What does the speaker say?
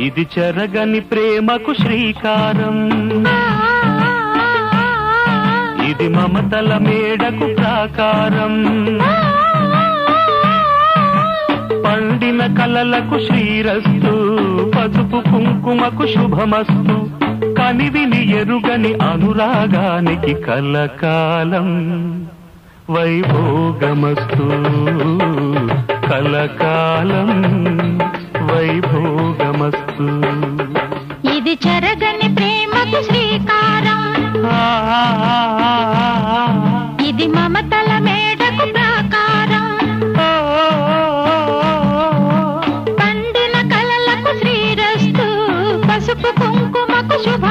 ఇది చెరగని ప్రేమకు శ్రీకారం, ఇది మమతల మేడకు ప్రాకారం, పండిన కలలకు శ్రీరస్తు, పసుపు కుంకుమకు శుభమస్తు, కనివిని ఎరుగని అనురాగానికి కలకాలం వైభోగమస్తు, కలకాలం వైభోగమస్తు. ఇది చెరగని ప్రేమకు శ్రీకారం, ఇది మమతల మేడకు ప్రాకారం, పండిన కలలకు శ్రీరస్తు, పసుపు కుంకుమకు శుభ